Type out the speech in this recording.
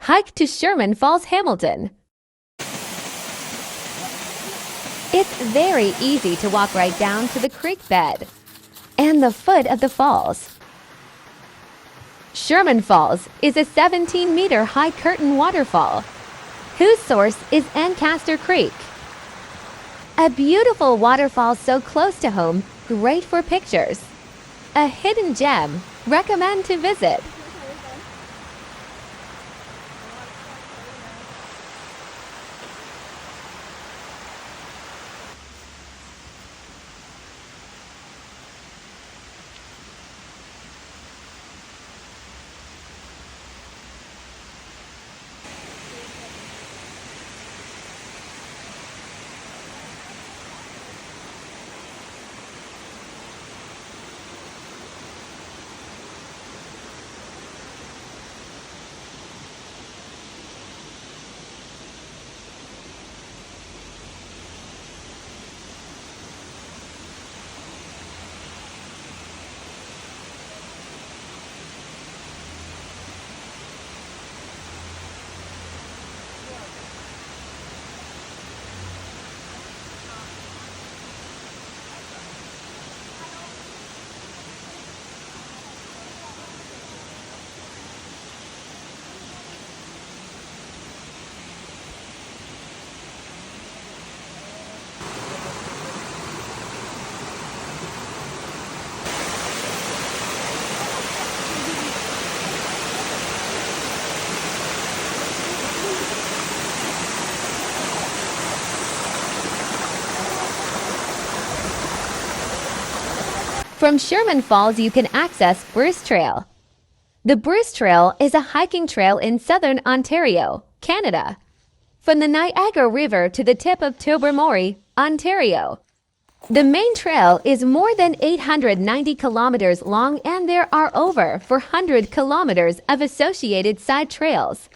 Hike to Sherman Falls, Hamilton. It's very easy to walk right down to the creek bed and the foot of the falls. Sherman Falls is a 17-meter high curtain waterfall whose source is Ancaster Creek. A beautiful waterfall so close to home, great for pictures. A hidden gem, recommend to visit. From Sherman Falls, you can access Bruce Trail. The Bruce Trail is a hiking trail in southern Ontario, Canada, from the Niagara River to the tip of Tobermory, Ontario. The main trail is more than 890 kilometers long, and there are over 400 kilometers of associated side trails.